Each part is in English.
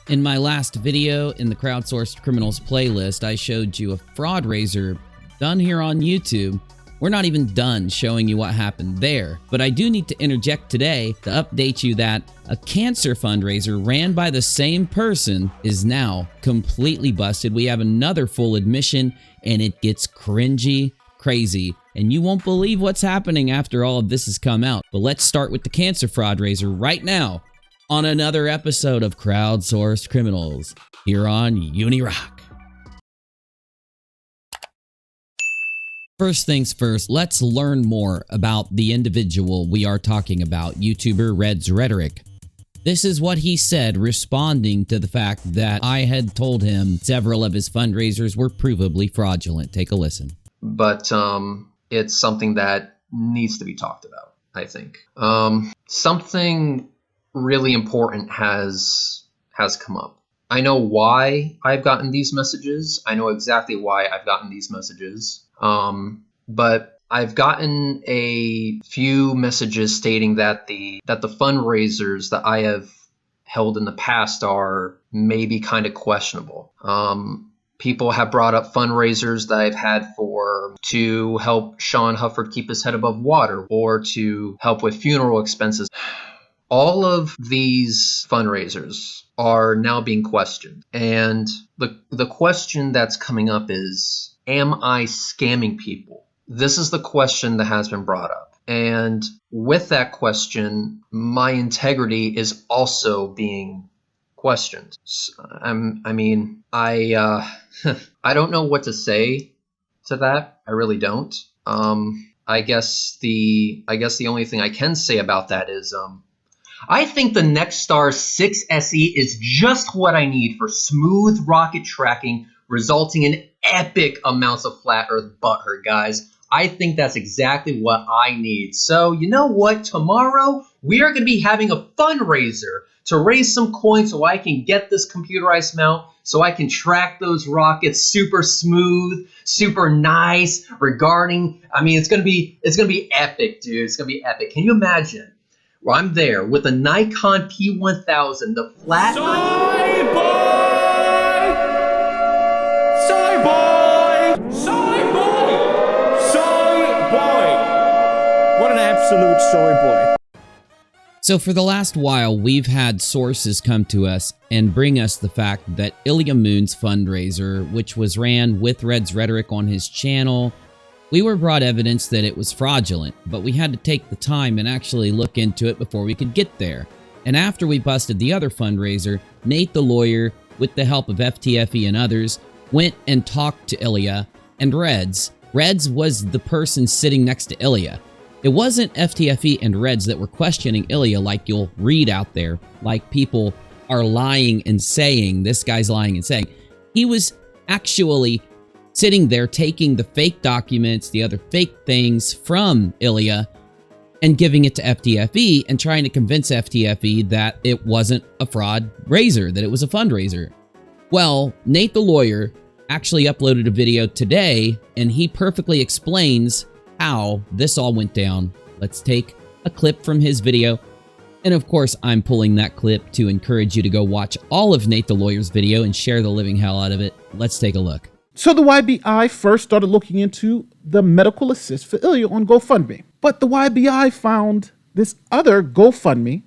In my last video in the Crowdsourced Criminals playlist, I showed you a Fraudraiser done here on YouTube. We're not even done showing you what happened there, but I do need to interject today to update you that a cancer fundraiser ran by the same person is now completely busted. We have another full admission, and it gets cringy, crazy, and you won't believe what's happening after all of this has come out. But let's start with the cancer Fraudraiser right now on another episode of Crowdsourced Criminals here on UniRock. First things first, let's learn more about the individual we are talking about, YouTuber Rhetoric. This is what he said responding to the fact that I had told him several of his fundraisers were provably fraudulent. Take a listen. But it's something that needs to be talked about, I think. Something really important has come up. I know why I've gotten these messages. I know exactly why I've gotten these messages. But I've gotten a few messages stating that the fundraisers that I have held in the past are maybe kind of questionable. People have brought up fundraisers that I've had to help Sean Hufford keep his head above water or to help with funeral expenses. All of these fundraisers are now being questioned. And the question that's coming up is, am I scamming people? This is the question that has been brought up. And with that question, my integrity is also being questioned. I don't know what to say to that. I really don't. I guess the only thing I can say about that is, I think the Nexstar 6 SE is just what I need for smooth rocket tracking, resulting in epic amounts of flat earth butthurt, guys. I think that's exactly what I need. So, you know what? Tomorrow, we are going to be having a fundraiser to raise some coins so I can get this computerized mount, so I can track those rockets super smooth, super nice, it's going to be epic, dude. It's going to be epic. Can you imagine? Well, I'm there with a Nikon P1000, the flat... What an absolute soy boy. So for the last while, we've had sources come to us and bring us the fact that Ilya Moon's fundraiser, which was ran with Rhetoric on his channel, we were brought evidence that it was fraudulent, but we had to take the time and actually look into it before we could get there. And after we busted the other fundraiser, Nate the lawyer, with the help of FTFE and others, went and talked to Ilya and Reds. Reds was the person sitting next to Ilya. It wasn't FTFE and Reds that were questioning Ilya like you'll read out there, like people are lying and saying, this guy's lying and saying. He was actually sitting there taking the fake documents, the other fake things from Ilya, and giving it to FTFE and trying to convince FTFE that it wasn't a fraud raiser, that it was a fundraiser. Well, Nate the lawyer actually uploaded a video today, and he perfectly explains how this all went down. Let's take a clip from his video. And of course, I'm pulling that clip to encourage you to go watch all of Nate the lawyer's video and share the living hell out of it. Let's take a look. So the YBI first started looking into the medical assist for Ilya on GoFundMe. But the YBI found this other GoFundMe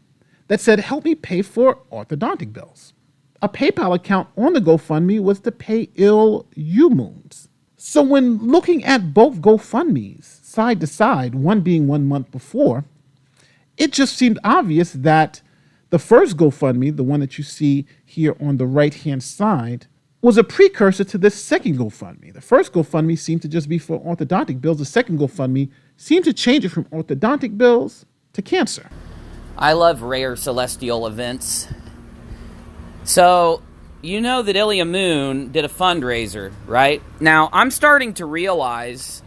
that said, help me pay for orthodontic bills. A PayPal account on the GoFundMe was to pay Ilya Moons. So when looking at both GoFundMes side to side, one being 1 month before, it just seemed obvious that the first GoFundMe, the one that you see here on the right-hand side, was a precursor to this second GoFundMe. The first GoFundMe seemed to just be for orthodontic bills. The second GoFundMe seemed to change it from orthodontic bills to cancer. I love rare celestial events. So, you know that Ilya Moon did a fundraiser, right? Now, I'm starting to realize,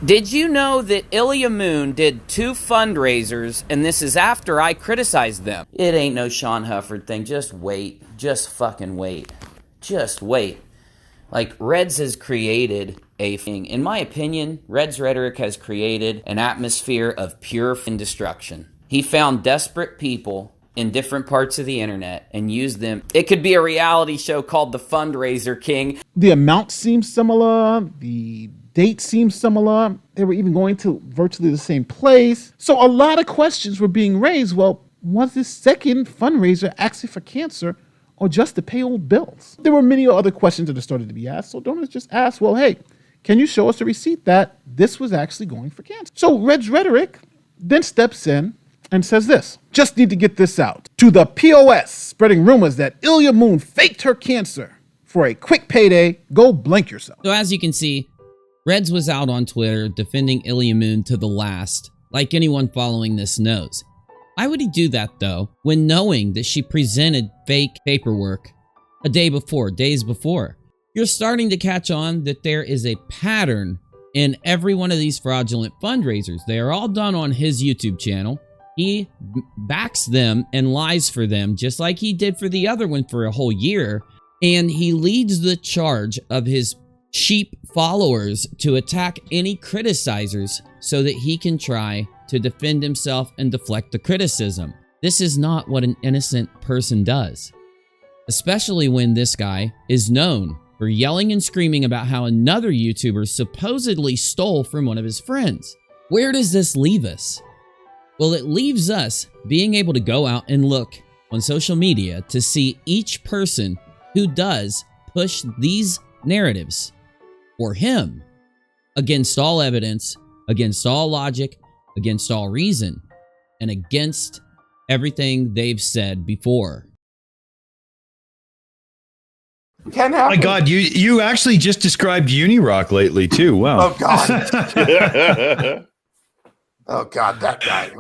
did you know that Ilya Moon did 2 fundraisers, and this is after I criticized them? It ain't no Sean Hufford thing. Just wait. Just fucking wait. Just wait. Like, Reds has created a thing. In my opinion, Rhetoric has created an atmosphere of pure destruction. He found desperate people in different parts of the internet and use them. It could be a reality show called The Fundraiser King. The amount seems similar. The date seems similar. They were even going to virtually the same place. So a lot of questions were being raised. Well, was this second fundraiser actually for cancer or just to pay old bills? There were many other questions that started to be asked. So donors just asked, well, hey, can you show us a receipt that this was actually going for cancer? So Rhetoric then steps in and says this: just need to get this out to the POS, spreading rumors that Ilya Moon faked her cancer for a quick payday. Go blank yourself. So as you can see, Reds was out on Twitter defending Ilya Moon to the last, like anyone following this knows. Why would he do that though, when knowing that she presented fake paperwork a day before, days before? You're starting to catch on that there is a pattern in every one of these fraudulent fundraisers. They are all done on his YouTube channel. He backs them and lies for them, just like he did for the other one for a whole year. And he leads the charge of his sheep followers to attack any criticizers so that he can try to defend himself and deflect the criticism. This is not what an innocent person does, especially when this guy is known for yelling and screaming about how another YouTuber supposedly stole from one of his friends. Where does this leave us? Well, it leaves us being able to go out and look on social media to see each person who does push these narratives for him against all evidence, against all logic, against all reason, and against everything they've said before. Can happen. Oh my God, you actually just described Unirock lately too. Wow. Oh God. Oh God, that guy.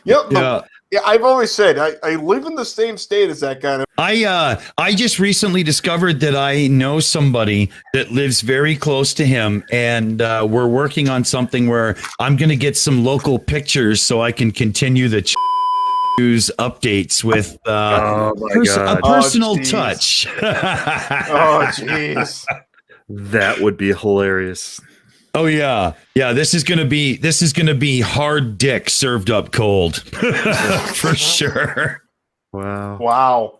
Yeah. I've always said I live in the same state as that guy. I just recently discovered that I know somebody that lives very close to him, and we're working on something where I'm going to get some local pictures so I can continue the news updates with a personal touch. Oh jeez, that would be hilarious. Oh yeah. This is gonna be hard dick served up cold for sure. Wow.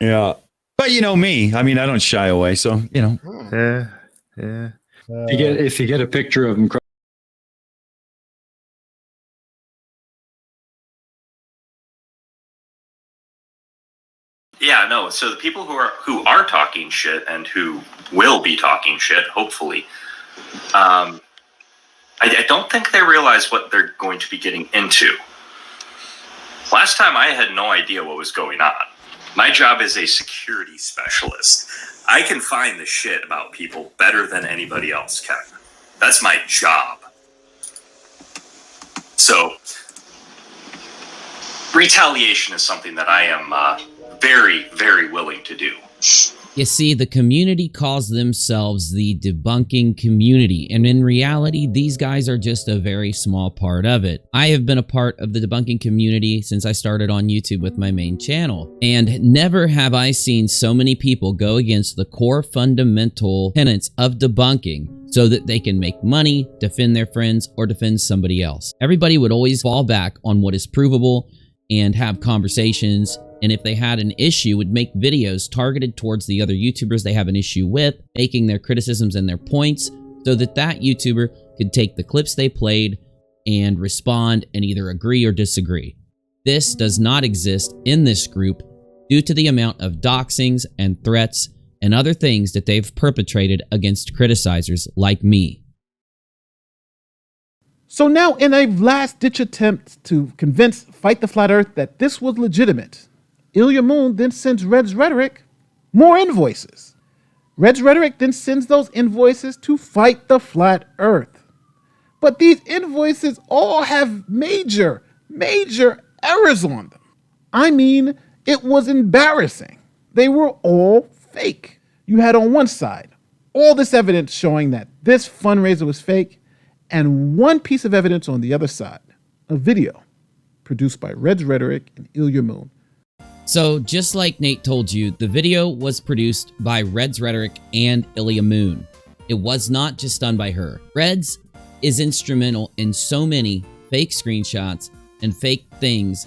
Yeah, but you know me. I mean, I don't shy away. So you know. Yeah. If you get a picture of him. Yeah, no. So the people who are talking shit and who will be talking shit, hopefully, I don't think they realize what they're going to be getting into. Last time I had no idea what was going on. My job is a security specialist. I can find the shit about people better than anybody else can. That's my job. So, retaliation is something that I am very, very willing to do. You see, the community calls themselves the debunking community, and in reality, these guys are just a very small part of it. I have been a part of the debunking community since I started on YouTube with my main channel, and never have I seen so many people go against the core fundamental tenets of debunking so that they can make money, defend their friends, or defend somebody else. Everybody would always fall back on what is provable and have conversations, and if they had an issue, would make videos targeted towards the other YouTubers they have an issue with, making their criticisms and their points so that that YouTuber could take the clips they played and respond and either agree or disagree. This does not exist in this group due to the amount of doxings and threats and other things that they've perpetrated against criticizers like me. So now, in a last-ditch attempt to convince Fight the Flat Earth that this was legitimate, Ilya Moon then sends Red's Rhetoric more invoices. Red's Rhetoric then sends those invoices to Fight the Flat Earth. But these invoices all have major errors on them. I mean, it was embarrassing. They were all fake. You had on one side all this evidence showing that this fundraiser was fake, and one piece of evidence on the other side, a video produced by Red's Rhetoric and Ilya Moon. So, just like Nate told you, the video was produced by Red's Rhetoric and Ilya Moon. It was not just done by her. Red's is instrumental in so many fake screenshots and fake things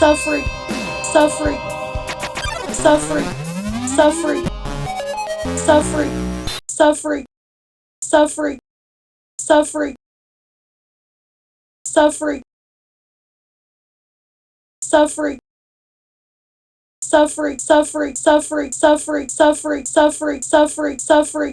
suffering, suffering, suffering, suffering, suffering, suffering, suffering, suffering, suffering, suffering, suffering, suffering, suffering, suffering, suffering, suffering, suffering, suffering.